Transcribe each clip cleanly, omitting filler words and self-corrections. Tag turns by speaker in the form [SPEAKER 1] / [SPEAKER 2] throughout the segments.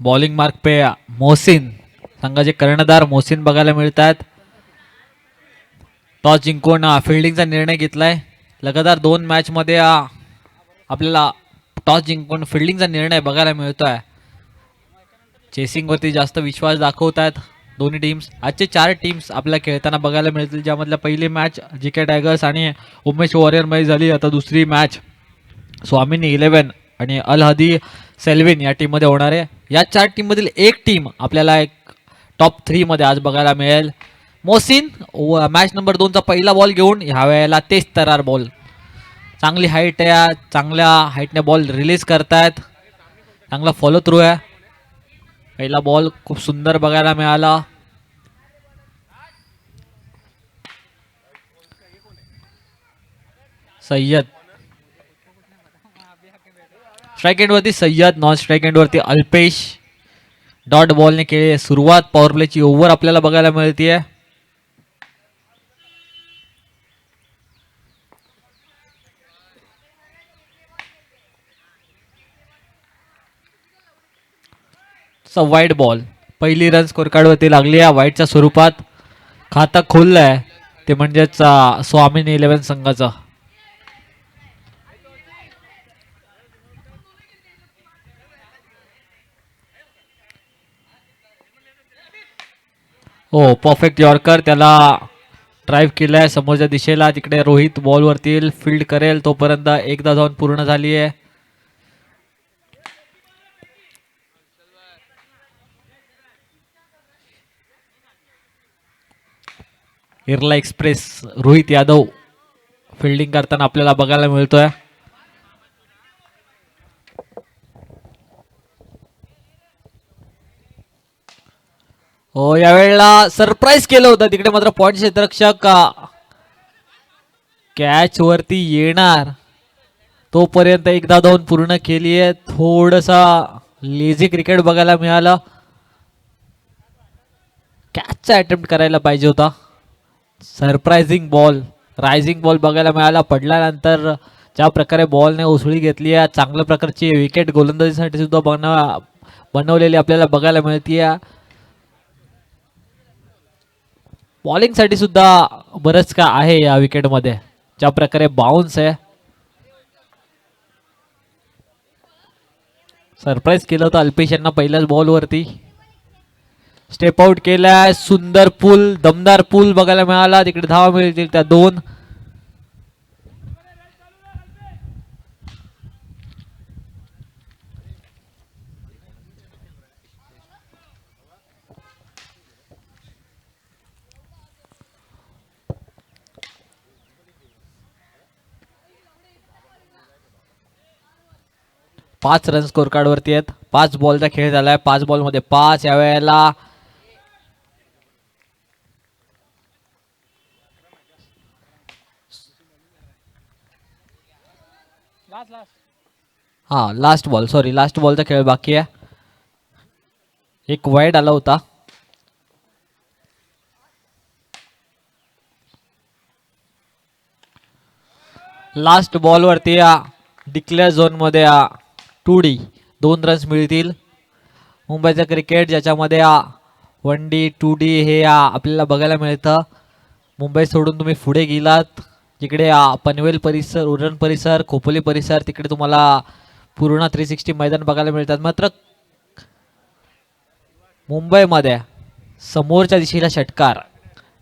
[SPEAKER 1] Bowling mark पे मोहसिन, संघाचे कर्णधार मोहसिन बघायला मिळतात. टॉस जिंकून फिल्डिंगचा निर्णय घेतलाय. लगातार 2 मॅचमध्ये आपल्याला टॉस जिंकून फिल्डिंगचा निर्णय बघायला मिळतोय. चेसिंगवरती जास्त विश्वास दाखवत आहेत दोन्ही टीम्स. आजचे 4 टीम्स आपल्याला खेळताना बघायला मिळतील, ज्यामधल्या पहिली मॅच JK टायगर्स आणि उमेश वॉरियरमध्ये झाली. आता दुसरी मॅच स्वामिनी 11 आणि अल हदी सेल्विन या टीममध्ये होणार आहे. या 4 टीममधील एक टीम आपल्याला एक टॉप 3मध्ये आज बघायला मिळेल. मोहसिन मॅच नंबर 2चा पहिला बॉल घेऊन ह्या वेळेला तेज तरार बॉल. चांगली हाईट आहे, चांगल्या हाईटने बॉल रिलीज करतायत. चांगला फॉलो थ्रू आहे. पहिला बॉल खूप सुंदर बघायला मिळाला. सय्यद स्ट्राईक एंडवरती सय्यद, नॉन स्ट्राईक एंडवरती अल्पेश. डॉट बॉलने केली सुरुवात. पॉवर प्लेची ओव्हर आपल्याला बघायला मिळते. वाईट बॉल. पहिली रन स्कोर कार्डवरती लागली आहे वाईटच्या स्वरूपात. खातं खोललंय ते म्हणजेच स्वामिनी 11 संघाचं. हो, परफेक्ट यॉर्कर. त्याला ड्राईव्ह केलाय समोरच्या दिशेला. तिकडे रोहित बॉलवरती फील्ड करेल तोपर्यंत एकदा धावन पूर्ण झाली आहे. इर्ला एक्सप्रेस रोहित यादव फिल्डिंग करताना आपल्याला बघायला मिळतोय. हो, यावेळेला सरप्राईज केलं होतं तिकडे, मात्र पॉइंट क्षेत्ररक्षक कॅच वरती येणार तोपर्यंत एकदा धावन पूर्ण केली आहे. थोडसा लेझी क्रिकेट बघायला मिळालं. कॅचचा अटेम्प्ट करायला पाहिजे होता. सरप्राइझिंग बॉल, रायझिंग बॉल बघायला मिळाला. पडल्यानंतर ज्या प्रकारे बॉलने उसळी घेतली आहे, चांगल्या प्रकारची विकेट गोलंदाजीसाठी सुद्धा बनवलेली आपल्याला बघायला मिळते. बॉलिंगसाठी सुद्धा बरंच का आहे या विकेटमध्ये. ज्या प्रकारे बाउन्स आहे, सरप्राईज केलं होतं अल्पेश यांना पहिल्याच बॉलवरती. स्टेप आउट केलाय. सुंदर पूल, दमदार पूल बघायला मिळाला. तिकडे धावा मिळतील त्या 2. पाच रन स्कोर कार्ड वरती आहेत. 5 बॉलचा खेळ झालाय. 5 बॉलमध्ये 5. यावेळेला लास्ट बॉल, सॉरी, लास्ट बॉलचा खेळ बाकी आहे. एक वाईड आला होता. लास्ट बॉलवरती डिक्लेअर झोनमध्ये 2D 2 रन्स मिळतील. मुंबईचं क्रिकेट ज्याच्यामध्ये 1D 2D हे आपल्याला बघायला मिळतं. मुंबई सोडून तुम्ही पुढे गेलात जिकडे पनवेल परिसर, उरण परिसर, खोपोली परिसर, तिकडे तुम्हाला पूर्ण 360 मैदान बघायला मिळतात. मात्र मुंबईमध्ये समोरच्या दिशेला षटकार,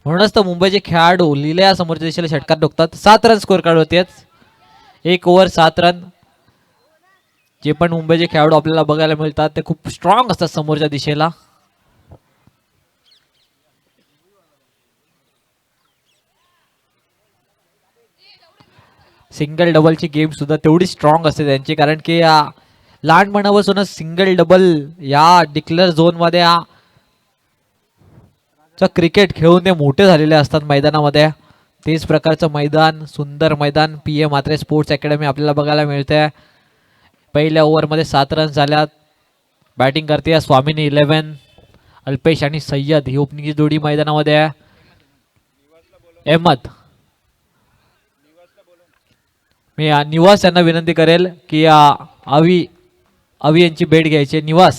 [SPEAKER 1] म्हणूनच तर मुंबईचे खेळाडू लिहिल्या समोरच्या दिशेला षटकार ठोकतात. 7 रन स्कोर कार्ड होते. 1 ओव्हर 7 रन. जे पण मुंबईचे खेळाडू आपल्याला बघायला मिळतात ते खूप स्ट्रॉंग असतात समोरच्या दिशेला. सिंगल डबलची गेम सुद्धा तेवढी स्ट्रॉंग असते त्यांची, कारण की लहानपणापासूनच सिंगल डबल या डिक्लेअर झोनमध्ये क्रिकेट खेळून ते मोठे झालेले असतात मैदानामध्ये. तेच प्रकारचं मैदान, सुंदर मैदान PM म्हात्रे स्पोर्ट्स अकॅडमी आपल्याला बघायला मिळते. पहिल्या ओव्हरमध्ये 7 रन झाल्यात. बॅटिंग करते स्वामिनी 11. अल्पेश आणि सय्यद ही ओपनिंगची जोडी मैदानामध्ये आहे. अहमद, मी निवास यांना विनंती करेल की अवी यांची भेट घ्यायची. निवास,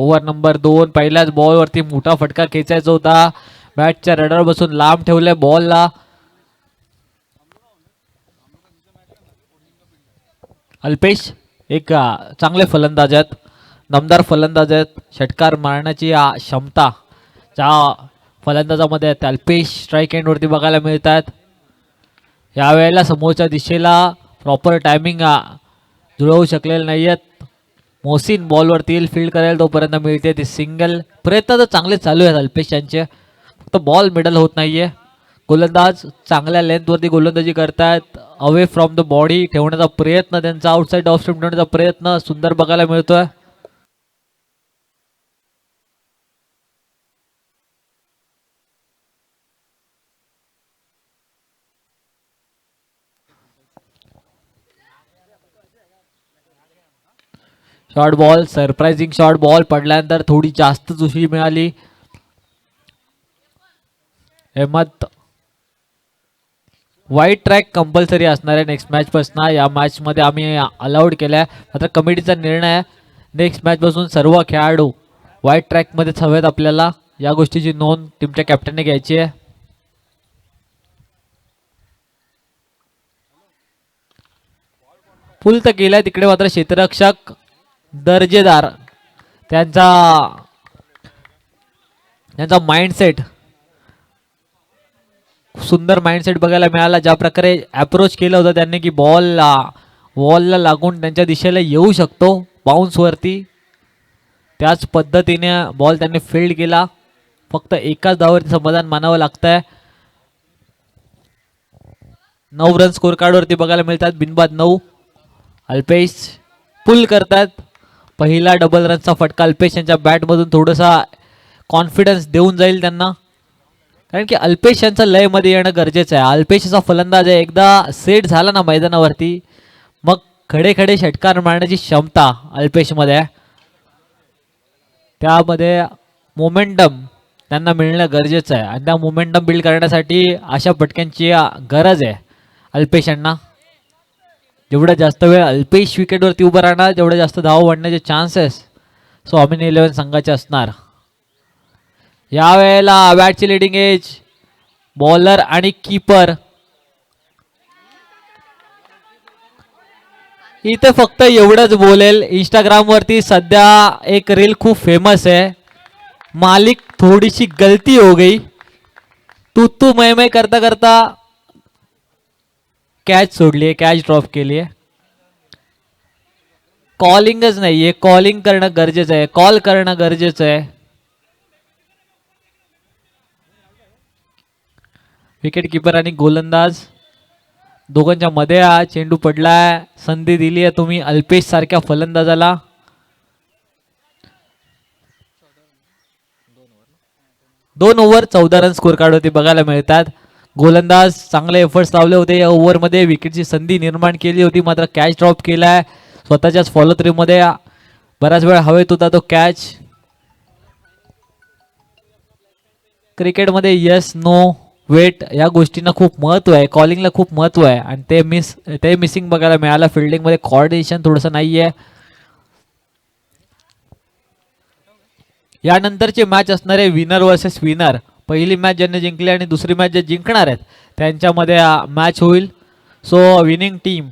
[SPEAKER 1] ओव्हर नंबर 2, पहिल्याच बॉलवरती मोठा फटका खेचायचा होता. बॅटच्या रडार बसून लांब ठेवलंय बॉलला. अल्पेश एक चांगले फलंदाज आहेत, दमदार फलंदाज आहेत. षटकार मारण्याची क्षमता ज्या फलंदाजामध्ये आहे, अल्पेश स्ट्राईक एंडवरती बघायला मिळतात. यावेळेला समोरच्या दिशेला प्रॉपर टायमिंग जुळवू शकलेले नाही आहेत. मोहसिन बॉलवरती येईल, फील्ड करायला तोपर्यंत मिळते ती सिंगल. प्रयत्न तर चांगले चालू आहेत अल्पेश यांचे, फक्त बॉल मिडल होत नाहीये. गोलंदाज चांगल्या लेंथवरती गोलंदाजी करतायत. अवे फ्रॉम द बॉडी ठेवण्याचा प्रयत्न त्यांचा, आउटसाइड ऑफ स्टंप ठेवण्याचा प्रयत्न सुंदर बघायला मिळतोय. Short ball, surprising short ball पडल्यानंतर थोडी जास्त जुशी मिळाली. अहमद वाईट ट्रॅक कंपल्सरी असणार आहे नेक्स्ट मॅच पासून. या मॅच मध्ये आम्ही अलाउड केलाय, मात्र कमिटीचा निर्णय आहे नेक्स्ट मॅच पासून सर्व खेळाडू व्हाईट ट्रॅक मध्येच हवेत. आपल्याला या गोष्टीची नोंद टीमच्या कॅप्टनने घ्यायची आहे. फुल तर केलाय तिकडे, मात्र क्षेत्ररक्षक दर्जेदार त्यांचा माइंडसेट, सुंदर माइंडसेट बघायला मिळाला. ज्या प्रकारे अप्रोच केलं होतं त्यांनी की बॉलला लागून त्यांच्या दिशेला येऊ शकतो बाउन्सवरती, त्याच पद्धतीने बॉल त्यांनी फील्ड केला. फक्त एकाच धावावरती समाधान मानावं लागतंय. 9 रन स्कोर कार्डवरती बघायला मिळतात, बिनबाद 9. अल्पेश पुल करतात. पहिला डबल रनचा फटका अल्पेश यांच्या बॅटमधून थोडासा कॉन्फिडन्स देऊन जाईल त्यांना, कारण की अल्पेश यांचं लयमध्ये येणं गरजेचं आहे. अल्पेशचा फलंदाज आहे, एकदा सेट झाला ना मैदानावरती मग खडे खडे षटकार मारण्याची क्षमता अल्पेशमध्ये आहे. त्यामध्ये मोमेंटम त्यांना मिळणं गरजेचं आहे आणि त्या मोमेंटम बिल्ड करण्यासाठी अशा फटक्यांची गरज आहे अल्पेश यांना. जेवढा जास्त वेळ अल्पेश विकेटवरती उभं राहणार तेवढे जास्त धाव वाढण्याचे चान्सेस स्वामीनी 11 संघाचे असणार. यावेळेला बॅटची लिडिंग एज बॉलर आणि कीपर. इथे फक्त एवढंच बोलेल, इंस्टाग्राम वरती सध्या एक रील खूप फेमस आहे, मालिक थोडीशी गलती हो गई, तू मै करता करता कॅच सोडली, कॅच ड्रॉप केली आहे. कॉलिंगच नाहीये, कॉलिंग करणं गरजेचं आहे, कॉल करणं गरजेचं आहे. विकेट किपर आणि गोलंदाज दोघांच्या मध्ये हा चेंडू पडलाय. संधी दिली आहे तुम्ही अल्पेश सारख्या फलंदाजाला. दोन ओव्हर 14 रन स्कोर कार्ड होती बघायला मिळतात. गोलंदाज चांगले एफर्ट्स लावले होते या ओव्हरमध्ये, विकेटची संधी निर्माण केली होती मात्र कॅच ड्रॉप केलाय. स्वतःच्याच फॉलो थ्रू मध्ये बराच वेळ हवेत होता तो कॅच. क्रिकेटमध्ये यस नो वेट या गोष्टींना खूप महत्व आहे, कॉलिंगला खूप महत्व आहे आणि ते मिसिंग बघायला मिळालं. फिल्डिंगमध्ये कॉर्डिनेशन थोडंसं नाही आहे. यानंतरची मॅच असणार आहे विनर वर्सेस विनर. पहिली मॅच ज्यांनी जिंकली आणि दुसरी मॅच जे जिंकणार आहेत त्यांच्यामध्ये मॅच होईल. सो विनिंग टीम,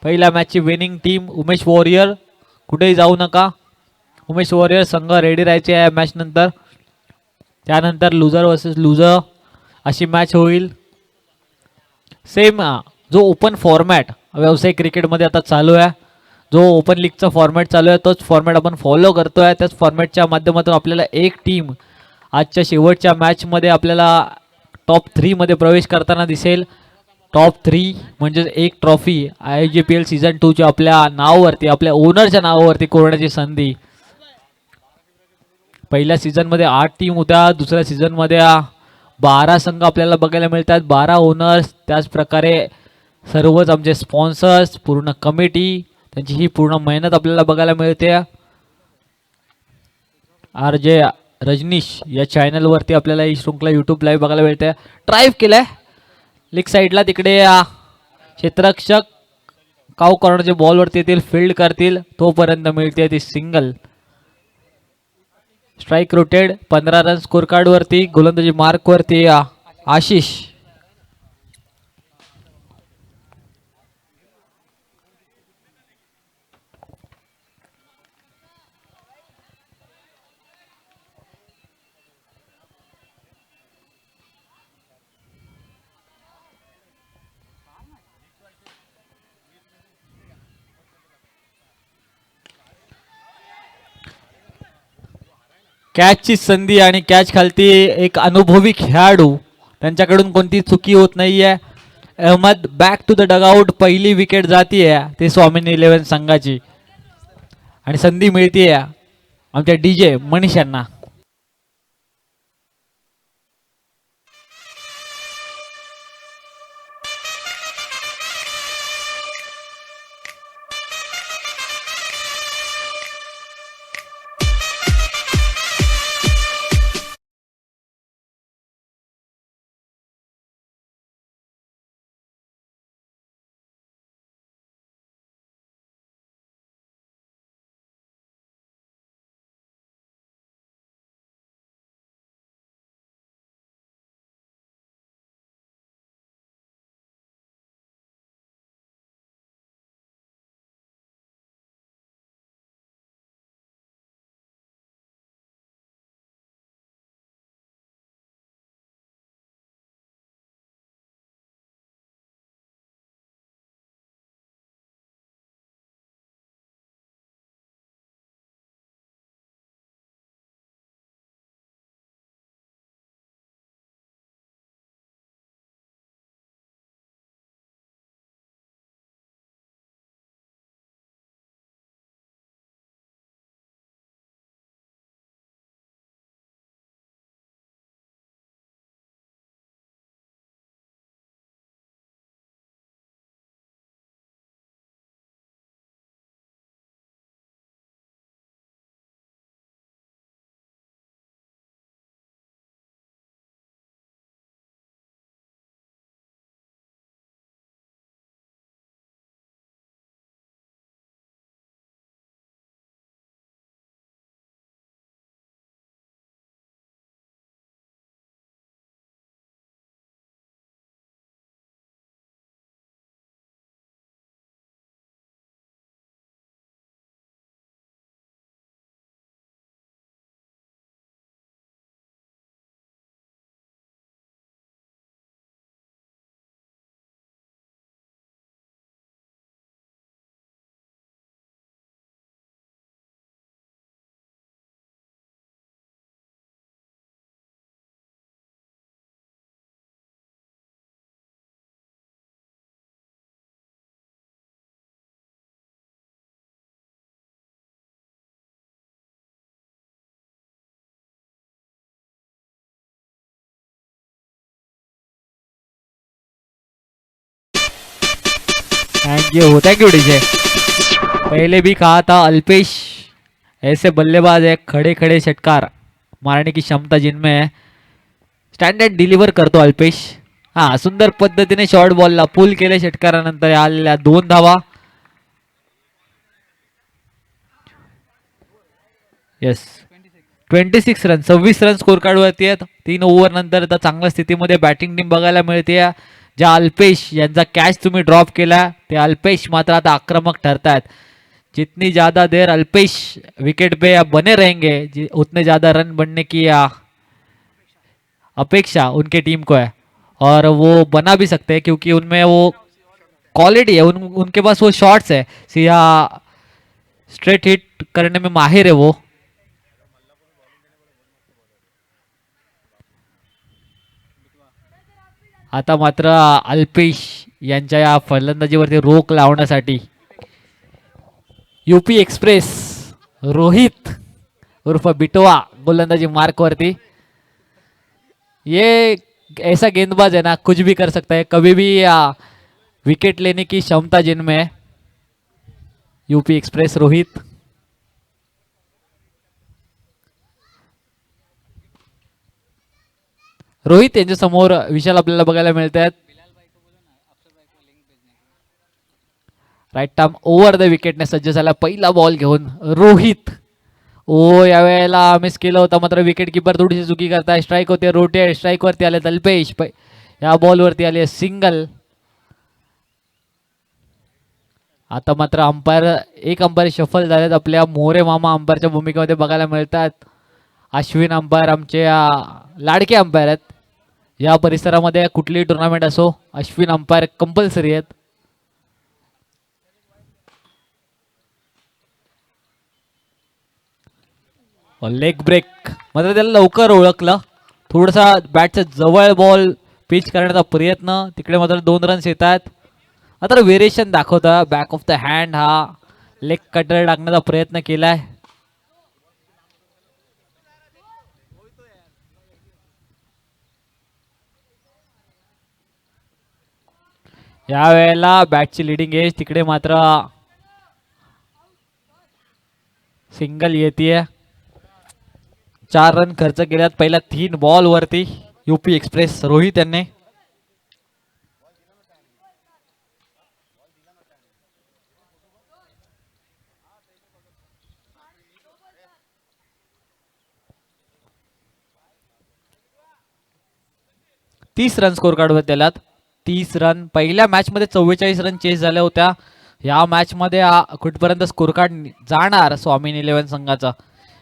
[SPEAKER 1] पहिल्या मॅचची विनिंग टीम उमेश वॉरियर, कुठेही जाऊ नका, उमेश वॉरियर संघ रेडी राहायचे आहे मॅच नंतर. त्यानंतर लुझर वर्सेस लुझर अशी मॅच होईल. सेम जो ओपन फॉर्मॅट व्यावसायिक क्रिकेटमध्ये आता चालू आहे, जो ओपन लीगचा फॉर्मॅट चालू आहे तोच फॉर्मॅट आपण फॉलो करतो आहे. त्याच फॉर्मॅटच्या माध्यमातून आपल्याला एक टीम आजच्या शेवटच्या मॅचमध्ये आपल्याला टॉप 3 मध्ये प्रवेश करताना दिसेल. टॉप 3 म्हणजे एक ट्रॉफी IGPL सीझन 2च्या आपल्या नावावरती, आपल्या ओनरच्या नावावरती कोरण्याची संधी. पहिल्या सीझनमध्ये 8 टीम होत्या, दुसऱ्या सीझनमध्ये 12 संघ आपल्याला बघायला मिळतात, 12 ओनर्स. त्याच प्रकारे सर्वच आमचे स्पॉन्सर्स, पूर्ण कमिटी, त्यांची ही पूर्ण मेहनत आपल्याला बघायला मिळते. RJ रजनीश या चॅनलवरती आपल्याला ही शृंखला यूट्यूब लाईव्ह बघायला मिळते. ड्राईव्ह केलाय लेग साईडला, तिकडे क्षेत्ररक्षक काऊ कॉर्नरच्या बॉलवरती येतील, फील्ड करतील, तोपर्यंत मिळते ती single. Strike rotated 15 run score card वरती. गोलंदाजी मार्क वरती आशिष. कॅचची संधी आणि कॅच खालती एक अनुभवी खेळाडू, त्यांच्याकडून कोणती चुकी होत नाहीये. Ahmed back to the dugout. पहिली विकेट जातीये ते स्वामीनी 11 संघाची आणि संधी मिळतीये आमच्या डीजे मनीष यांना. Thank you DJ. पहले भी कहा था अल्पेश ऐसे बल्लेबाज है, खड़े खड़े षटकार मारने की क्षमता जिनमें है. स्टँडर्ड डिलिव्हर करतो अल्पेश. हा, सुंदर पद्धतीने शॉर्ट बॉलला पुल केले षटकारानंतर आलेल्या 2 धावा. Yes, 26 run, 26 run score card वरती आहेत. 3 ओव्हर नंतर आता चांगल्या स्थितीमध्ये बॅटिंग टीम बघायला मिळते. ज्या अल्पेश यांचा कॅच तुम्ही ड्रॉप केला, ते अल्पेश मात्र आता आक्रमक ठरतायत. जितनी ज़्यादा देर अल्पेश विकेट पे बने रहेंगे, उतने ज़्यादा रन बनने की अपेक्षा उनके टीम को है और वो बना भी सकते हैं क्योंकि उनमें वो क्वालिटी है. उनके पास वो शॉट्स है, सीधा स्ट्रेट हिट करने में माहिर है वो. आता मात्र अल्पेश यांच्या या फलंदाजीवरती रोख लावण्यासाठी यूपी एक्सप्रेस रोहित उर्फ बिटवा गोलंदाजी मार्क वरती. ये ऐसा गेंदबाज है ना, कुछ भी कर सकता है, कभी भी विकेट लेने की क्षमता जिनमें है. UP express Rohit. रोहित यांच्या समोर विशाल आपल्याला बघायला मिळत आहेत. राईट आर्म ओव्हर द विकेटने सज्ज झाला. पहिला बॉल घेऊन रोहित ओ यावेळेला मिस केलं होतं, मात्र विकेट किपर थोडीशी चुकी करताय. स्ट्राईक होते, रोटेट स्ट्राईक वरती आले अल्पेश. या बॉल वरती आले सिंगल. आता मात्र अंपायर एक अंपायर शफल झालेत, आपल्या मोरे मामा अंपायरच्या भूमिकेमध्ये बघायला मिळतात. अश्विन अंपायर आमचे लाडके अंपायर आहेत. या परिसरामध्ये कुठलीही टुर्नामेंट असो, अश्विन अंपायर कंपल्सरी आहेत. लेग ब्रेक मात्र त्याला लवकर ओळखलं. थोडासा बॅटच्या जवळ बॉल पिच करण्याचा प्रयत्न, तिकडे मात्र 2 रन्स येतात. मात्र व्हेरिएशन दाखवता बॅक ऑफ द हँड, हा लेग कटर टाकण्याचा प्रयत्न केलाय. या वेळेला बॅटची लिडिंग एज, तिकडे मात्र सिंगल येते. 4 रन खर्च केल्यात पहिल्या 3 बॉल वरती यूपी एक्सप्रेस रोहित यांनी. तीस रन स्कोर कार्डवर त्याला. 30 रन पहिल्या मॅच मध्ये 44 रन चेस झाल्या होत्या. या मॅच मध्ये कुठपर्यंत स्कोर कार्ड जाणार स्वामीन 11 संघाचा.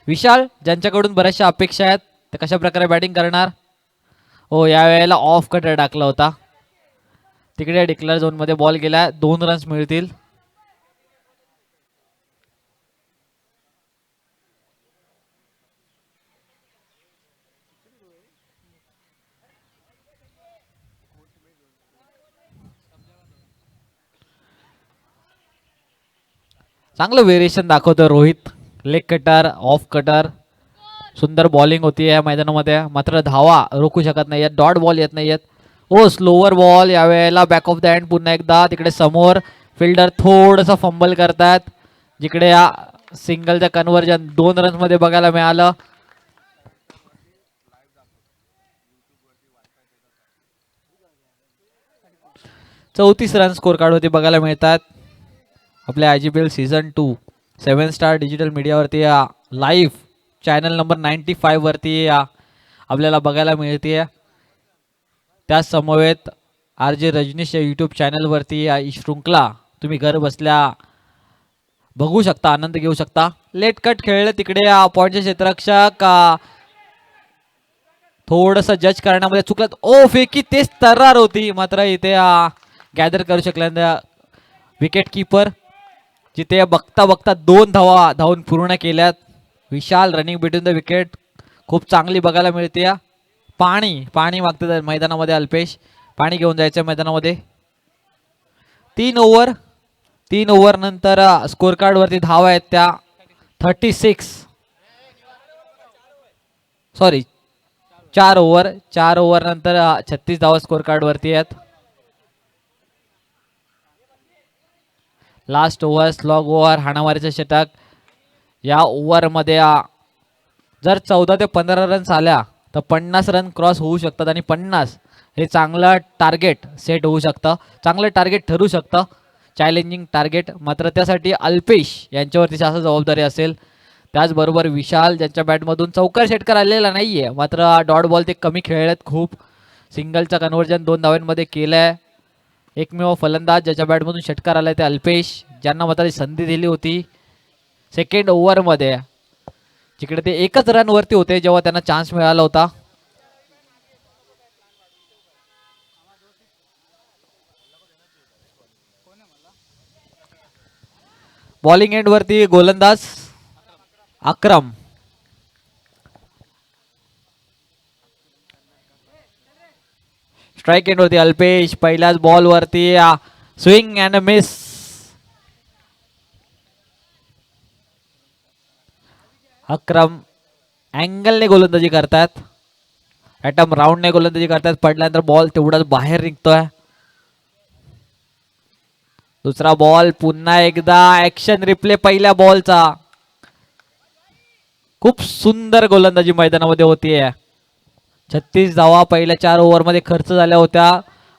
[SPEAKER 1] विशाल ज्यांच्याकडून बऱ्याचशा अपेक्षा आहेत, ते कशा प्रकारे बॅटिंग करणार. हो या वेळेला ऑफ कटर टाकला होता. तिकडे डिक्लेअर झोन मध्ये बॉल गेला, 2 रन्स मिळतील. चांगलं व्हेरिएशन दाखवतो Rohit. Leg cutter, off cutter, सुंदर बॉलिंग होती या मैदानामध्ये. मात्र धावा रोखू शकत नाही, डॉट बॉल येत नाहीयेत. ओ स्लोवर बॉल यावेळेला बॅक ऑफ द हँड पुन्हा एकदा. तिकडे समोर फिल्डर थोडंसं फंबल करतात, जिकडे या सिंगलचं कन्व्हर्जन 2 रन्स मध्ये बघायला मिळालं. चौतीस रन स्कोर कार्ड होते बघायला मिळतात. आपल्या IGPL सीझन 2 7 स्टार डिजिटल मीडियावरती लाईव्ह चॅनल नंबर 95 वरती आपल्याला बघायला मिळते. त्या समवेत RJ रजनीश या यूट्यूब चॅनलवरती ही शृंखला तुम्ही घर बसल्या बघू शकता, आनंद घेऊ शकता. लेट कट खेळले तिकडे पॉईंटचे क्षेत्ररक्षक थोडंसं जज करण्यामध्ये चुकलं. ओ फेकी तेच तर्रार होती, मात्र इथे गॅदर करू शकल्या विकेट किपर, जिथे बघता बघता 2 धावा धावून पूर्ण केल्यात. विशाल रनिंग बिटवीन द विकेट खूप चांगली बघायला मिळते. पाणी पाणी मागतात मैदानामध्ये अल्पेश, पाणी घेऊन जायचं मैदानामध्ये. 3 ओव्हर नंतर स्कोर कार्ड वरती धावा आहेत त्या 36, सॉरी 4 ओव्हर नंतर 36 धावा स्कोर कार्ड वरती आहेत. लास्ट ओव्हर स्लॉग ओव्हर, हाणामारीचं षटक. या ओव्हरमध्ये जर 14 ते 15 रन्स आल्या तर 50 रन क्रॉस होऊ शकतात, आणि 50 हे चांगलं टार्गेट सेट होऊ शकतं, चांगलं टार्गेट ठरू शकतं, चॅलेंजिंग टार्गेट. मात्र त्यासाठी अल्पेश यांच्यावरती जास्त जबाबदारी असेल. त्याचबरोबर विशाल ज्यांच्या बॅटमधून चौकार षटकार आलेला नाही आहे, मात्र डॉट बॉल ते कमी खेळलेत खूप. सिंगलचं कन्व्हर्जन 2 धावांमध्ये केलं आहे. एकमेव फलंदाज ज्याच्या बॅटमधून षटकार आलाय ते अल्पेश, ज्यांना मात्र संधी दिली होती सेकंड ओव्हरमध्ये, जिकडे ते 1च रन वरती होते जेव्हा त्यांना चान्स मिळाला होता. बॉलिंग एंड वरती गोलंदाज अक्रम. स्ट्राईक एंड वरती अल्पेश. पहिल्याच बॉल वरती स्विंग अँड मिस. अक्रम अँगलने गोलंदाजी करतात, ॲटम राऊंडने गोलंदाजी करतात. पडल्यानंतर बॉल तेवढाच बाहेर निघतोय. दुसरा बॉल, पुन्हा एकदा ऍक्शन रिप्ले पहिल्या बॉलचा. खूप सुंदर गोलंदाजी मैदानामध्ये होतीये. 36 धावा पहिल्या 4 ओव्हरमध्ये खर्च झाल्या होत्या.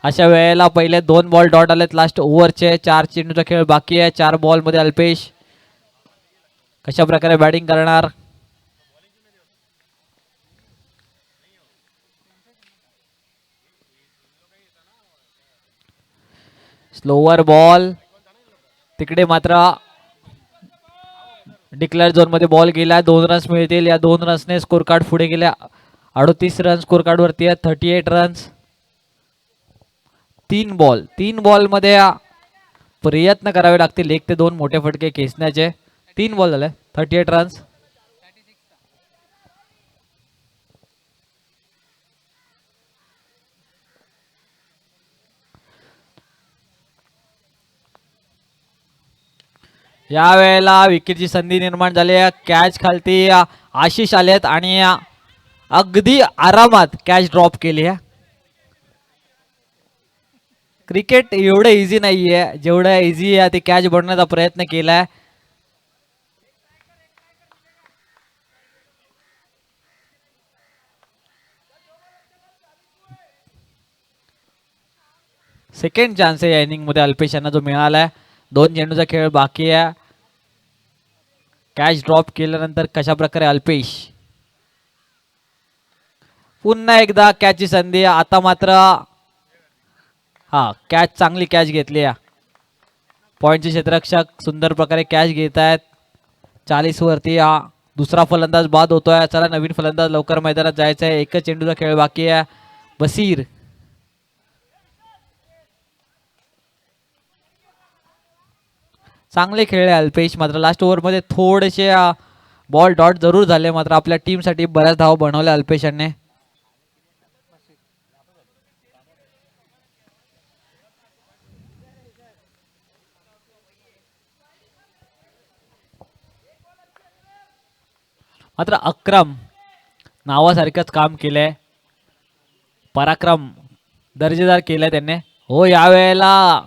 [SPEAKER 1] अशा वेळेला पहिले 2 बॉल डॉट आलेत लास्ट ओव्हरचे. 4 चेंडूचा खेळ बाकी आहे. 4 बॉलमध्ये अल्पेश कशा प्रकारे बॅटिंग करणार. स्लोवर बॉल तिकडे मात्र डिक्लेअर झोन मध्ये बॉल गेला. 2 रन्स मिळतील. या 2 रन्सने स्कोर कार्ड पुढे गेल्या. 38 रन स्कोर कार्ड वरती आहे. 38 रन्स. 3 बॉल मध्ये प्रयत्न करावे लागतील 1 ते 2 मोठे फटके खेचण्याचे. 3 बॉल झाले. 38 रन्स. या वेळेला विकेटची संधी निर्माण झाली आहे. कॅच खालती आशिष आलेत आणि अगदी आरामात कॅच ड्रॉप केली आहे. क्रिकेट एवढं इझी नाहीये जेवढं इझी आहे ते कॅच बनवण्याचा प्रयत्न केलाय. सेकंड चान्स आहे या इनिंग मध्ये अल्पेश यांना जो मिळालाय. 2 चेंडूचा खेळ बाकी आहे. कॅच ड्रॉप केल्यानंतर कशा प्रकारे अल्पेश पुन्हा एकदा कॅचची संधी. आता मात्र कॅच चांगली कॅच घेतली आहे. पॉइंटचे क्षेत्ररक्षक सुंदर प्रकारे कॅच घेत आहेत. 40 वरती दुसरा फलंदाज बाद होतोय. चला नवीन फलंदाज लवकर मैदानात जायचा आहे. एकच चेंडूचा खेळ बाकी आहे. बसीर चांगले खेळले अल्पेश. मात्र लास्ट ओव्हरमध्ये थोडेसे बॉल डॉट जरूर झाले. मात्र आपल्या टीमसाठी बऱ्याच धावा बनवल्या अल्पेश यांनी. मात्र अक्रम नावासारखंच काम केलंय. पराक्रम दर्जेदार केलाय त्यांनी. हो यावेळेला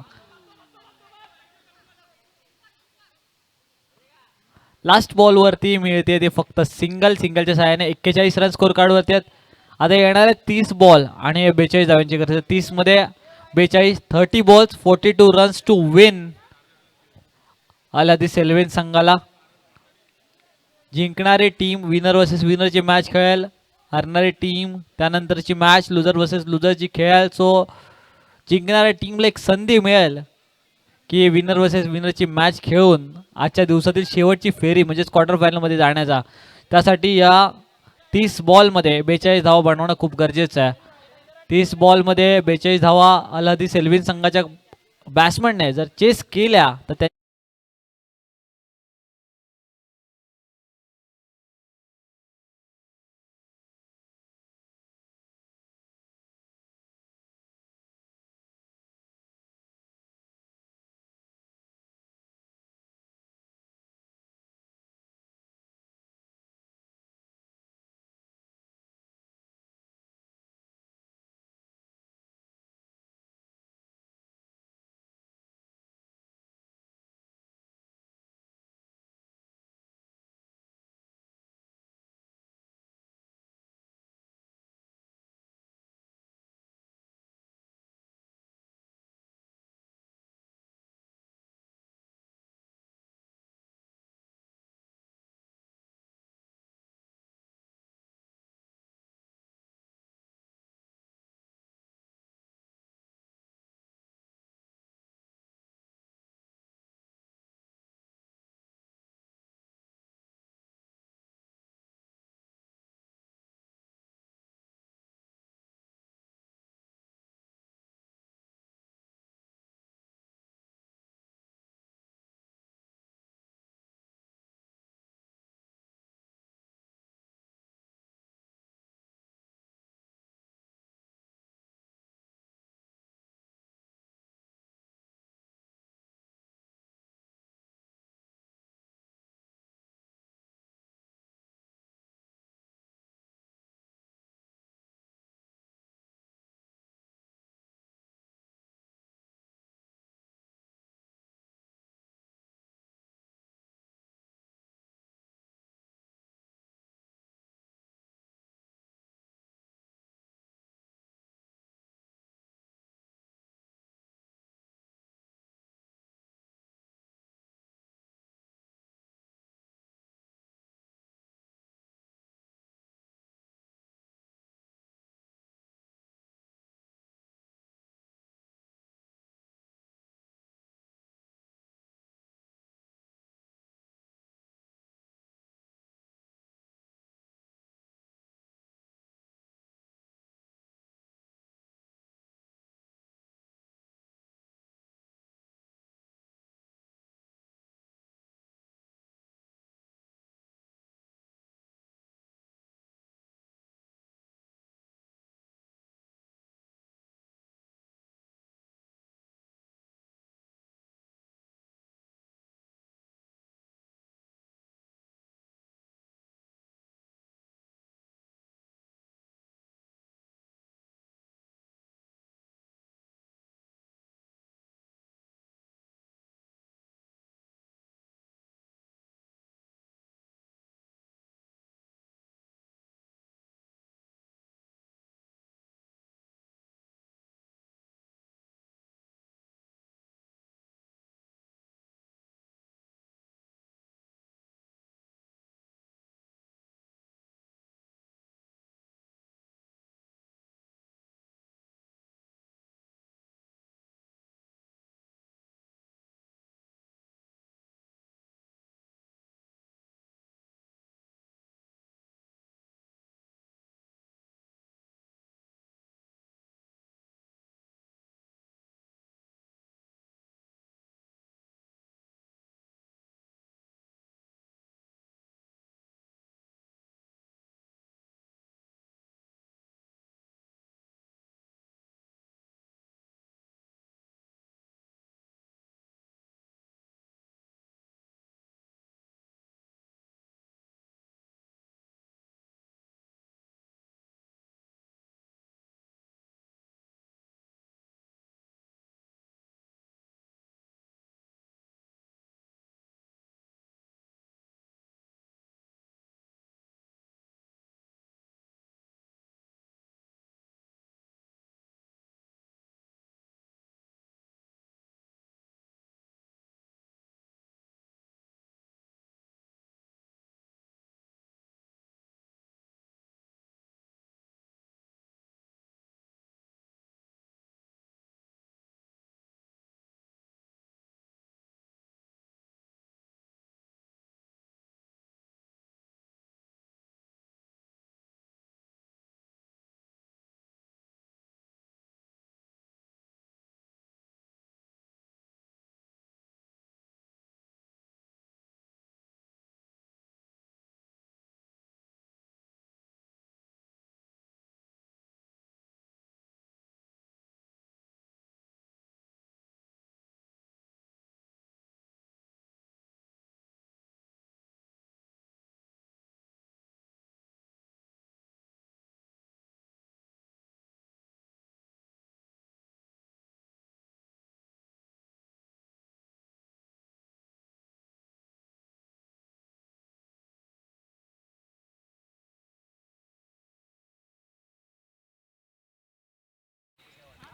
[SPEAKER 1] लास्ट बॉल वरती मिळते ते फक्त सिंगलच्या सहाय्याने. 41 रन स्कोर कार्ड वरती आहेत. आता येणारे 30 बॉल आणि 42 धावांची गरज आहे. 30 मध्ये 42. 30 बॉल्स 42 रन्स टू विन. अलादी सेल्वेन संघाला. जिंकणारी टीम विनर वर्सेस विनरची मॅच खेळेल. हरणारी टीम त्यानंतरची मॅच लुजर वर्सेस लुजरची खेळेल. सो जिंकणाऱ्या टीमला एक संधी मिळेल की विनर वर्सेस विनरची मॅच खेळून आजच्या दिवसातील शेवटची फेरी म्हणजेच क्वार्टर फायनलमध्ये जाण्याचा. त्यासाठी या 30 बॉलमध्ये 42 धावा बनवणं खूप गरजेचं आहे. 30 बॉलमध्ये 42 धावा अलादी सेल्विन संघाच्या बॅट्समनने जर चेस केल्या तर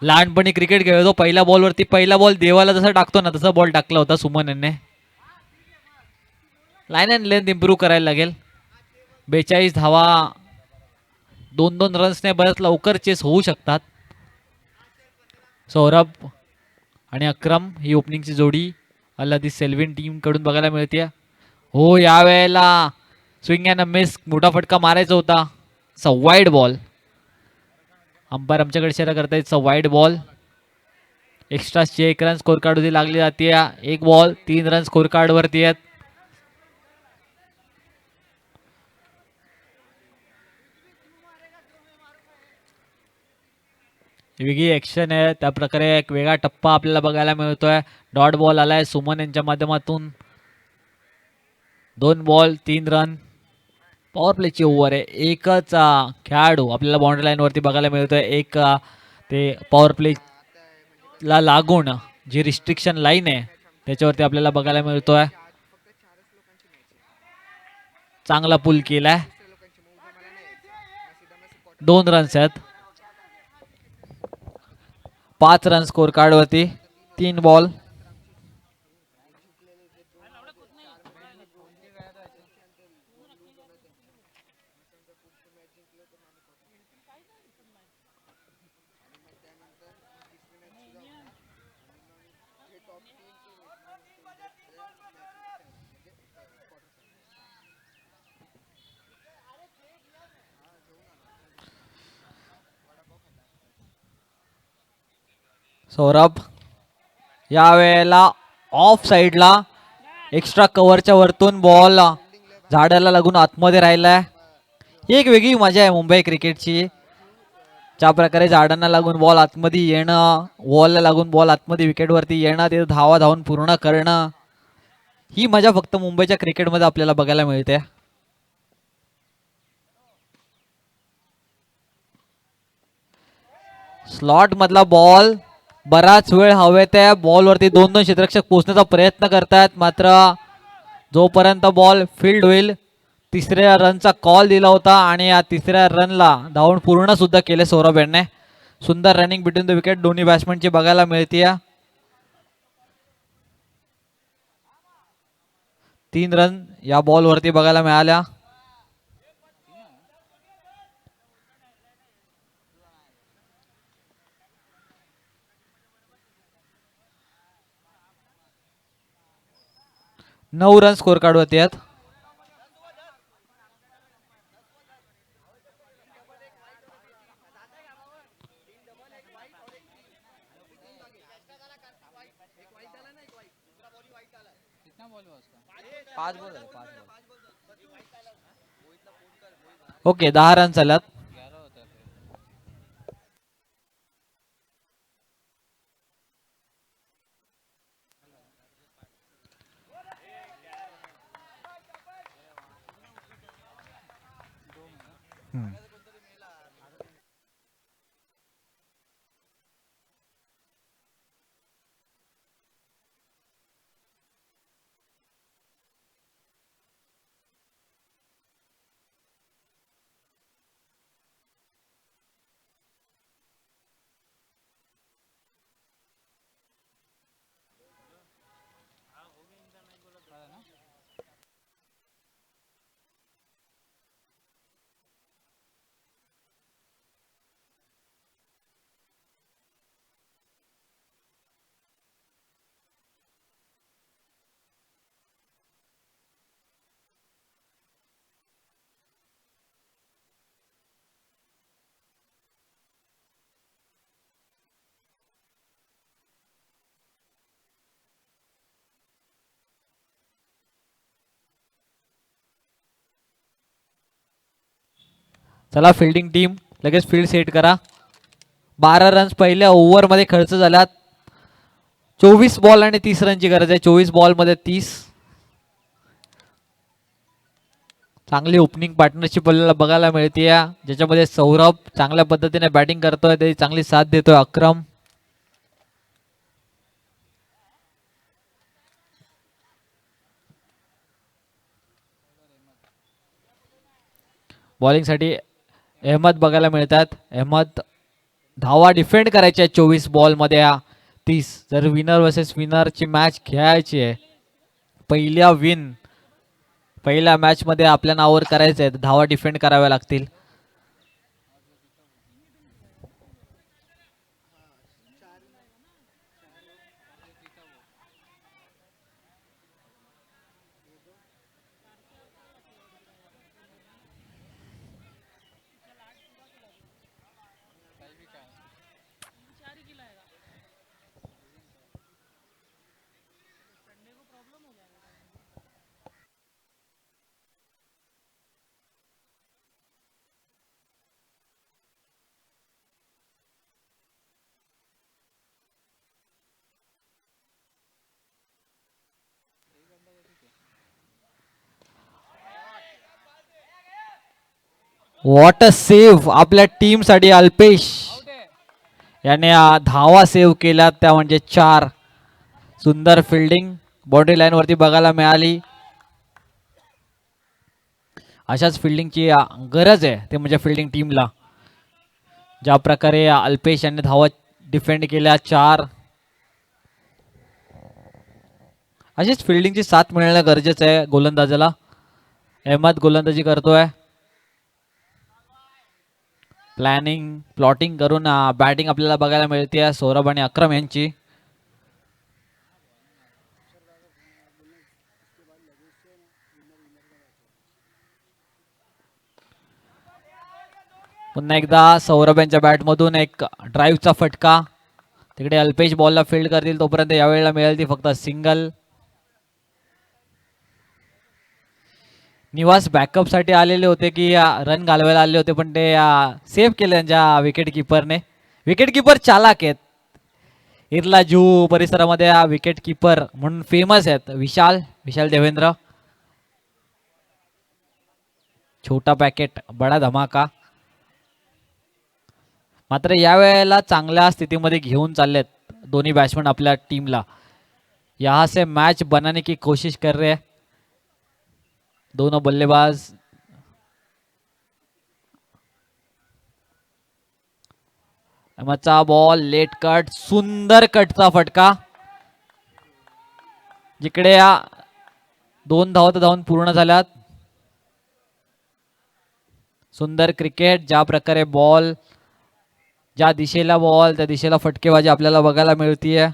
[SPEAKER 1] लहानपणी क्रिकेट खेळतो, पहिल्या बॉलवरती पहिला बॉल देवाला जसा टाकतो ना तसा बॉल टाकला होता सुमन यांनी. लाईन अँड लेंथ इम्प्रूव्ह करायला लागेल. 42 धावा, 2-2 रन्सने बऱ्याच लवकर चेस होऊ शकतात. सौरभ आणि अक्रम ही ओपनिंगची जोडी अल्लादी सेल्विन टीम कडून बघायला मिळते. हो, यावेळेला स्विंग अँड मिस, मोठा फटका मारायचा होता. Wide ball. अंपायर आमच्याकडे इशारा करतायत wide ball. Extra 1 run score card वरती लागली जाते. 1 बॉल 3 रन स्कोर कार्ड वरती आहेत. वेगळी ॲक्शन आहे, त्या प्रकारे एक वेगळा टप्पा आपल्याला बघायला मिळतोय. डॉट बॉल आलाय सुमन यांच्या माध्यमातून. 2 बॉल 3 रन. पॉवर प्लेची ओव्हर आहे. एकच खेळाडू आपल्याला बाउंड्री लाईन वरती बघायला मिळतोय. एक ते पॉवर प्लेला लागून जी रिस्ट्रिक्शन लाईन आहे त्याच्यावरती आपल्याला बघायला मिळतोय. चांगला पुल केलाय. 2 रन्स आहेत. 5 रन स्कोर कार्ड वरती. 3 बॉल. सौरभ यावेळेला ऑफ साईडला एक्स्ट्रा कव्हरच्या वरतून बॉल झाडाला लागून आतमध्ये राहिलाय. एक वेगळी मजा आहे मुंबई क्रिकेटची. ज्या प्रकारे झाडांना लागून बॉल आतमध्ये येणं, वॉलला लागून बॉल आतमध्ये विकेटवरती येणं, ते धावा धावून पूर्ण करणं, ही मजा फक्त मुंबईच्या क्रिकेटमध्ये आपल्याला बघायला मिळते. स्लॉट मधला बॉल बराच वेळ हवेत आहे. बॉलवरती 2-2 क्षेत्ररक्षक पोहोचण्याचा प्रयत्न करतात, मात्र जोपर्यंत बॉल फील्ड होईल. तिसऱ्या रनचा कॉल दिला होता आणि या तिसऱ्या रनला धावून पूर्ण सुद्धा केले सौरभ यांनी. सुंदर रनिंग बिटवीन द विकेट दोन्ही बॅट्समनची बघायला मिळते. 3 रन या बॉलवरती बघायला मिळाल्या. नऊ रन स्कोर कार्ड वरती आहेत. ओके, 10 रन झाल्यात. चला फिल्डिंग टीम लगेच फील्ड सेट करा. 12 रन्स पहिल्या ओव्हरमध्ये खर्च झाल्यात. 24 बॉल आणि 30 रनची गरज आहे. 24 बॉल मध्ये 30. चांगली ओपनिंग पार्टनरशिप आपल्याला बघायला मिळते, ज्याच्यामध्ये सौरभ चांगल्या पद्धतीने बॅटिंग करतोय, त्याची चांगली साथ देतोय अक्रम. बॉलिंगसाठी अहमद बघायला मिळतात. अहमद धावा डिफेंड करायच्या आहेत 24 बॉलमध्ये 30. जर विनर वर्सेस विनरची मॅच खेळायची आहे, पहिल्या मॅच मध्ये आपल्या नावावर करायचं आहे, धावा डिफेंड कराव्या लागतील. व्हॉट अ सेव्ह आपल्या टीम साठी. अल्पेश याने धावा सेव्ह केल्या, त्या म्हणजे 4. सुंदर फिल्डिंग बाउंड्री लाईन वरती बघायला मिळाली. अशाच फिल्डिंगची गरज आहे, ते म्हणजे फिल्डिंग टीमला. ज्या प्रकारे अल्पेश यांनी धावा डिफेंड केल्या 4. अशीच फिल्डिंगची साथ मिळणं गरजेचं आहे गोलंदाजाला. अहमद गोलंदाजी करतोय. प्लॉटिंग करून बॅटिंग आपल्याला बघायला मिळते सौरभ आणि अक्रम यांची. पुन्हा एकदा सौरभ यांच्या बॅटमधून एक ड्राईव्हचा फटका. तिकडे अल्पेश बॉलला फील्ड करतील, तोपर्यंत यावेळेला मिळेल ती फक्त सिंगल. निवास बॅकअप साठी आलेले होते की रन घालवायला आले होते, पण ते सेव्ह केले त्यांच्या विकेट किपरने. विकेट किपर चालाक आहेत. इर्ला जू परिसरामध्ये विकेट किपर म्हणून फेमस आहेत. विशाल देवेंद्र. छोटा पॅकेट बडा धमाका. मात्र यावेळेला चांगल्या स्थितीमध्ये घेऊन चाललेत दोन्ही बॅट्समन आपल्या टीमला. यहाँ से मैच बनाने की कोशिश कर रहे हैं दोनों बल्लेबाज. अहमदचा बॉल लेट कट, सुंदर कटचा फटका. जिकडे 2 धावा तर धावून पूर्ण झाल्यात. सुंदर क्रिकेट. ज्या प्रकारे बॉल, ज्या दिशेला बॉल त्या दिशेला फटकेबाजी आपल्याला बघायला मिळतीये.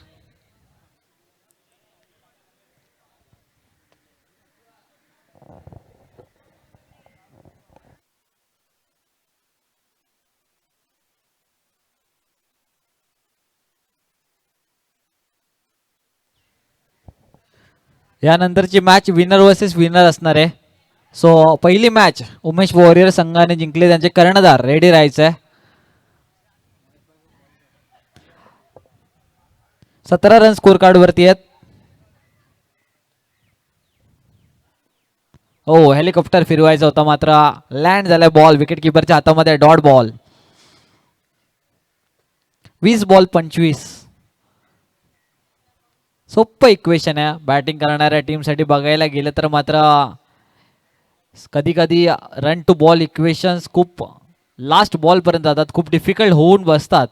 [SPEAKER 1] यानंतरची मॅच विनर वर्सेस विनर असणार आहे. सो पहिली मॅच उमेश वॉरियर संघाने जिंकले, त्यांचे कर्णधार रेडी राहायचंय. 17 रन स्कोर कार्ड वरती आहेत. हो, हेलिकॉप्टर फिरवायचा होता, मात्र लँड झालाय बॉल विकेट किपरच्या हातामध्ये. Dot ball. 20 बॉल 25. सोपं इक्वेशन आहे बॅटिंग करणाऱ्या टीमसाठी बघायला गेलं तर. मात्र कधी कधी रन टू बॉल इक्वेशन्स खूप लास्ट बॉल पर्यंत जातात, खूप डिफिकल्ट होऊन बसतात.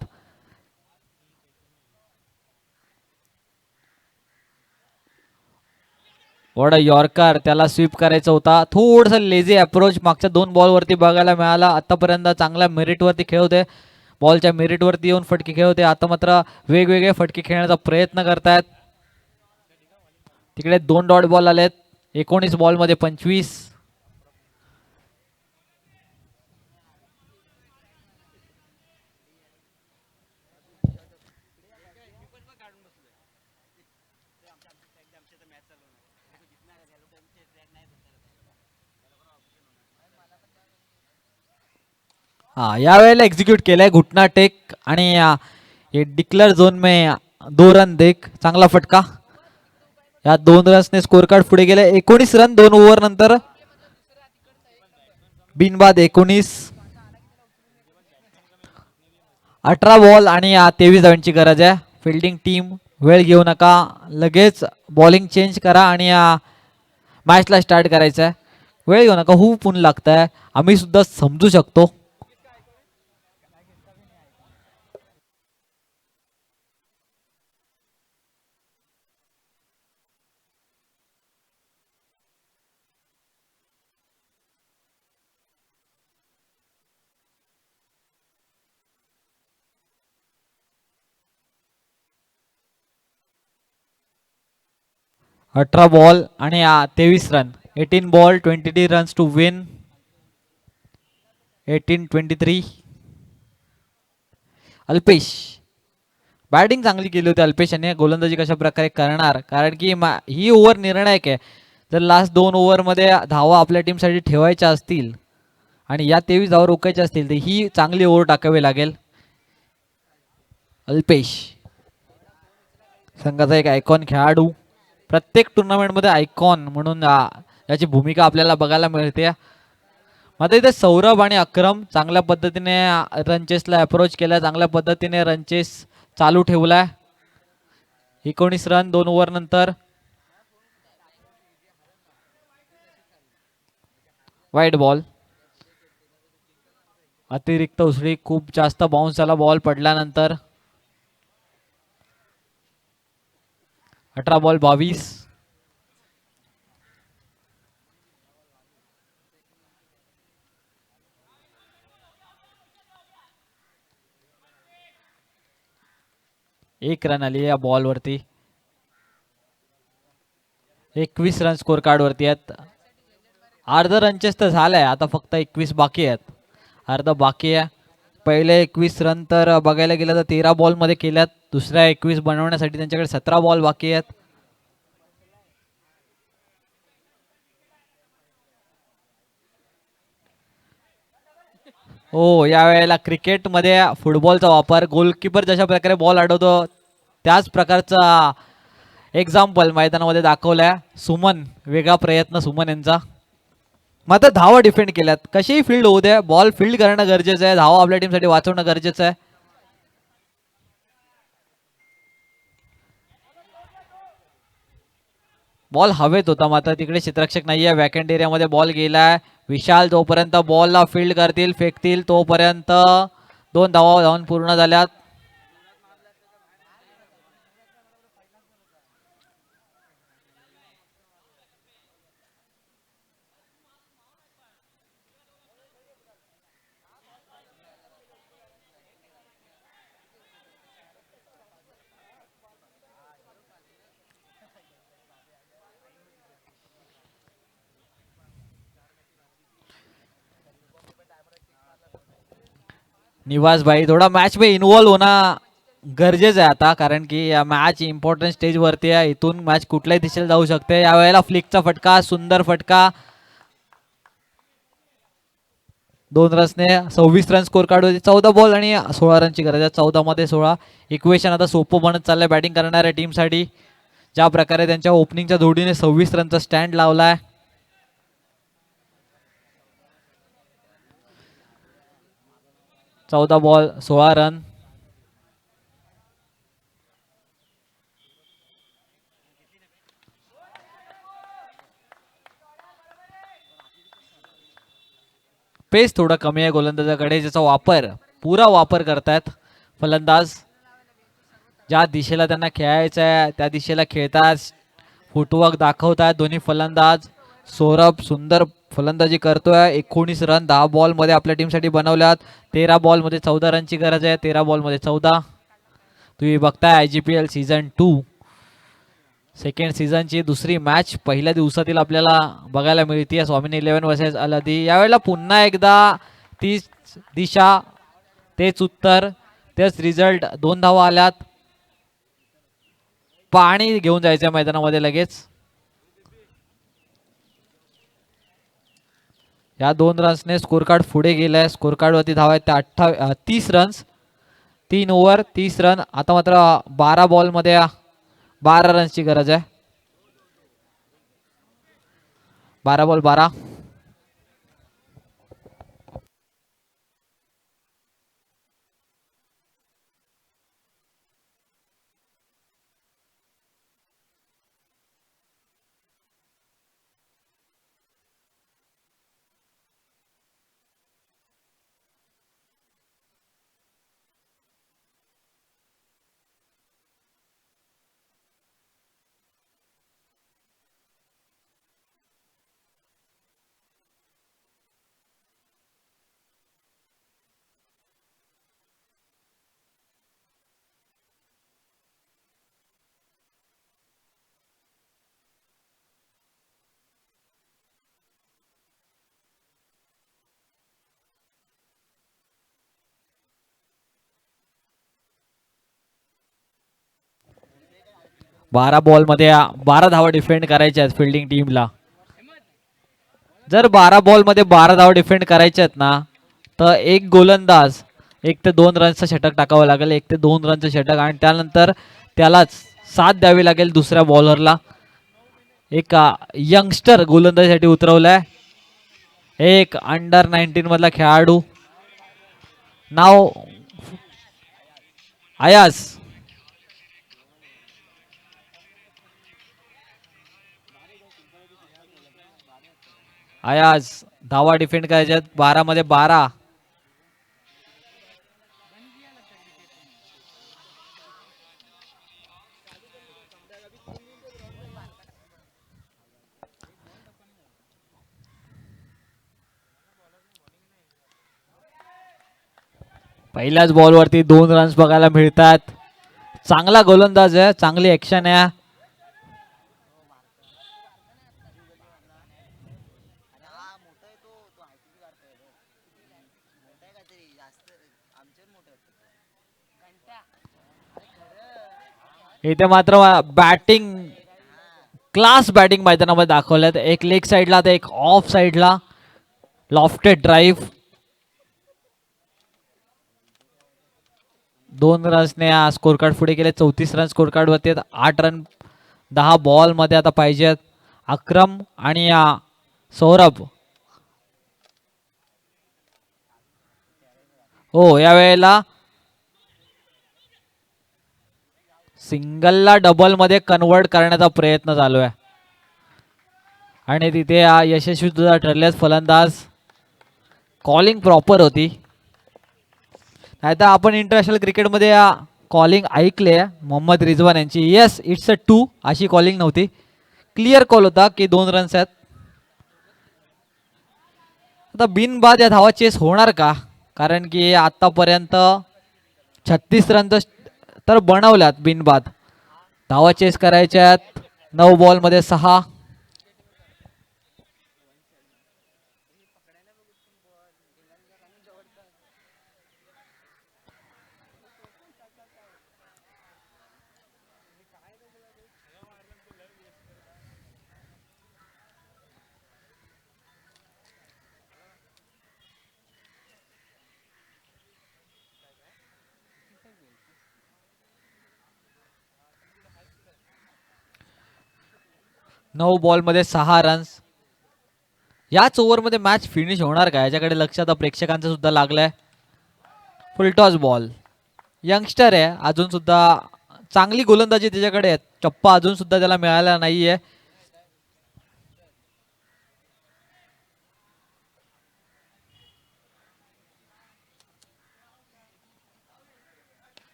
[SPEAKER 1] वॉट यॉर्कर, त्याला स्वीप करायचा होता. थोडस लेझी अप्रोच मागच्या 2 बॉल वरती बघायला मिळाला. आतापर्यंत चांगल्या मेरिट वरती खेळवते, बॉलच्या मेरिट वरती येऊन फटके खेळवते. आता मात्र वेगवेगळे फटके खेळण्याचा प्रयत्न करतायत. तिकडे 2 डॉट बॉल आलेत. 19 बॉल मध्ये 25. हा, यावेळेला एक्झिक्यूट केलाय घुटना टेक आणि ये डिक्लेअर झोन में 2 रन देख. चांगला फटका. या 2 रन्सने स्कोर कार्ड पुढे गेले. 19 रन 2 ओव्हर नंतर. बिनबाद 19. 18 बॉल आणि 23 धावांची गरज आहे. फिल्डिंग टीम वेळ घेऊ नका, लगेच बॉलिंग चेंज करा आणि मॅचला स्टार्ट करायचं आहे. वेळ घेऊ नका, खूप ऊन लागत आहे, आम्ही सुद्धा समजू शकतो. 18 बॉल आणि 23 run. 18 ball 23 runs to win. 18-23. Alpesh batting चांगली केली होती अल्पेशाने. गोलंदाजी कशा प्रकारे करणार, कारण की ही ओव्हर निर्णायक आहे. जर लास्ट 2 ओव्हरमध्ये धावा आपल्या टीमसाठी ठेवायच्या असतील आणि या 23 धावा रोखायच्या असतील तर ही चांगली ओव्हर टाकावी लागेल. अल्पेश संघाचा एक आयकॉन खेळाडू, प्रत्येक टुर्नामेंटमध्ये आयकॉन म्हणून याची भूमिका आपल्याला बघायला मिळते. मात्र इथे सौरभ आणि अक्रम चांगल्या पद्धतीने रनचेसला अप्रोच केला, चांगल्या पद्धतीने रनचेस चालू ठेवलाय. 19 रन 2 ओव्हर नंतर. वाईट बॉल, अतिरिक्त उसळी, खूप जास्त बाउन्स झाला बॉल पडल्यानंतर. 18 बॉल 22. एक रन आली या बॉलवरती. 21 रन स्कोर कार्ड वरती आहेत. अर्ध रनचेस तर झालंय, आता फक्त 21 बाकी आहेत. अर्ध बाकी आहे. पहिले 21 रन तर बघायला गेलं तर 13 बॉलमध्ये केल्यात. दुसऱ्या 21 बनवण्यासाठी त्यांच्याकडे 17 बॉल बाकी आहेत. हो, यावेळेला क्रिकेटमध्ये फुटबॉलचा वापर, गोलकीपर जशा प्रकारे बॉल अडवतो त्याच प्रकारचा एक्झाम्पल मैदानामध्ये दाखवलाय. सुमन, वेगळा प्रयत्न सुमन यांचा. मात्र धावा डिफेंड केल्यात. कशीही फील्ड होऊ द्या, बॉल फील्ड करणं गरजेचं आहे. धावा आपल्या टीमसाठी वाचवणं गरजेचं आहे. बॉल हवेत होता, मात्र तिकडे क्षेत्ररक्षक नाहीये. वॅकंट एरियामध्ये बॉल गेलाय. विशाल जोपर्यंत बॉलला फील्ड करतील, फेकतील, तोपर्यंत 2 धावा धावून पूर्ण झाल्यात. निवास भाई थोडा मॅच में इन्वॉल्व होणं गरजेचं आहे आता, कारण की या मॅच इम्पॉर्टंट स्टेज वरती आहे. इथून मॅच कुठल्याही दिशेला जाऊ शकते. यावेळेला फ्लिकचा फटका, सुंदर फटका. 2 रन्सने 26 रन स्कोर कार्ड होते. 14 बॉल आणि 16 रनची गरज आहे. 14 मध्ये 16. इक्वेशन आता सोपं बनत चाललंय बॅटिंग करणाऱ्या टीमसाठी. ज्या प्रकारे त्यांच्या ओपनिंगच्या जोडीने 26 रनचा स्टँड लावलाय. 14 बॉल 16 रन. पेस थोडा कमी आहे गोलंदाजाकडे, ज्याचा पुरा वापर करतायत फलंदाज. ज्या दिशेला त्यांना खेळायचं आहे त्या दिशेला खेळतात. फुटवर्क दाखवतात दोन्ही फलंदाज. सौरभ सुंदर फलंदाजी करतोय. 19 रन 10 बॉलमध्ये आपल्या टीमसाठी बनवल्यात. 13 बॉलमध्ये 14 रनची गरज आहे. 13 बॉलमध्ये 14. तुम्ही बघताय IGPL सीझन 2 सेकंड सीझनची दुसरी मॅच पहिल्या दिवसातील आपल्याला बघायला मिळते. स्वामीनी 11 वर्सेस अलादी. यावेळेला पुन्हा एकदा तीच दिशा, तेच उत्तर, तेच रिझल्ट. 2 धावा आल्यात. पाणी घेऊन जायचं मैदानामध्ये लगेच. या 2 रन्सने स्कोर कार्ड पुढे गेलाय. स्कोर कार्ड वरती धावा आहेत त्या 30 रन्स. 3 over 30 run. आता मात्र 12 बॉलमध्ये 12 रन्सची गरज आहे. 12 बॉल 12. 12 बॉलमध्ये 12 धावा डिफेंड करायच्या आहेत फिल्डिंग टीमला. जर 12 बॉलमध्ये 12 धावा डिफेंड करायच्या आहेत ना, तर एक गोलंदाज 1 ते 2 रनचं षटक टाकावं लागेल, 1 ते 2 रनचं षटक, आणि त्यानंतर त्यालाच साथ द्यावी लागेल दुसऱ्या बॉलरला. एक यंगस्टर गोलंदाजीसाठी उतरवलाय, एक अंडर-19 मधला खेळाडू, नाव अयाज. अयाज धावा डिफेंड करायच्यात 12 मध्ये 12. पहिल्याच बॉलवरती 2 रन्स बघायला मिळतात. चांगला गोलंदाज आहे, चांगली ऍक्शन आहे. इथे मात्र बॅटिंग, क्लास बॅटिंग मैदानामध्ये दाखवल्यात. एक लेग साइडला तर एक ऑफ साइडला लॉफ्टेड ड्राईव्ह. 2 रन्सने स्कोर कार्ड पुढे गेले. 34 रन स्कोर कार्ड वरती. 8 रन 10 बॉल मध्ये आता पाहिजेत. अक्रम आणि सौरभ. हो, या वेळेला सिंगलला डबल मध्ये कन्वर्ट करण्याचा प्रयत्न चालू आहे आणि तिथे यशस्वी सुद्धा ठरलेच फलंदाज. कॉलिंग प्रॉपर होती, नाहीतर आपण इंटरनॅशनल क्रिकेटमध्ये कॉलिंग ऐकले मोहम्मद रिजवान यांची. येस, इट्स अ 2 अशी कॉलिंग नव्हती, क्लिअर कॉल होता की 2 रन्स आहेत. आता बिनबाद या धावा चेस होणार का? कारण की आतापर्यंत 36 रन तर बनवल्यात बिनबाद. धावा चेस करायच्यात 9 बॉलमध्ये 6. नऊ बॉलमध्ये 6 रन्स. याच ओव्हरमध्ये मॅच फिनिश होणार का, याच्याकडे लक्ष आता प्रेक्षकांचं सुद्धा लागलंय. Full toss ball. यंगस्टर आहे, अजून सुद्धा चांगली गोलंदाजी त्याच्याकडे आहे, चप्पा अजून सुद्धा त्याला मिळाला नाहीये.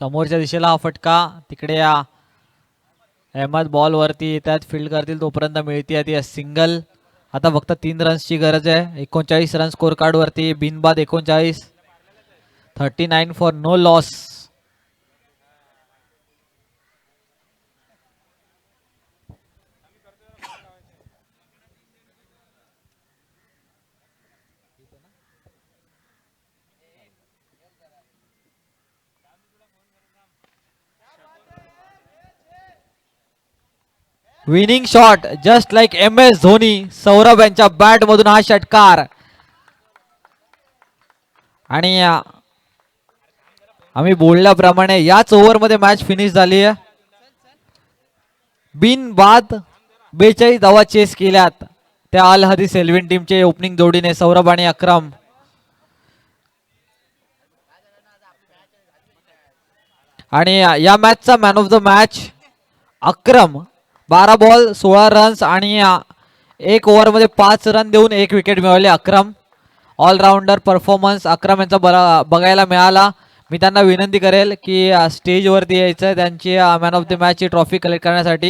[SPEAKER 1] समोरच्या दिशेला हा फटका. तिकडे अहमद बॉल वरती येतात, फील्ड करतील तोपर्यंत मिळते ती सिंगल. आता फक्त 3 रन्सची गरज आहे. 39 रन स्कोर कार्ड वरती. बिनबाद 39. 39 for no loss. Winning shot just like MS Dhoni. Saurabh यांच्या बॅट मधून हा षटकार. आणि आम्ही बोलल्याप्रमाणे याच ओव्हरमध्ये मॅच फिनिश झाली आहे. बिनबाद 42 धावा चेस केल्यात त्या अल हदीस एल्विन टीमचे ओपनिंग जोडीने, सौरभ आणि अक्रम. आणि या मॅचचा man of the match Akram. 12 ball 16 runs आणि 1 ओव्हरमध्ये 5 रन देऊन 1 विकेट मिळवले अक्रम. ऑलराऊंडर परफॉर्मन्स अक्रम यांचा बघायला मिळाला. मी त्यांना विनंती करेल की स्टेजवरती यायचं, त्यांची मॅन ऑफ द मॅचची ट्रॉफी कलेक्ट करण्यासाठी.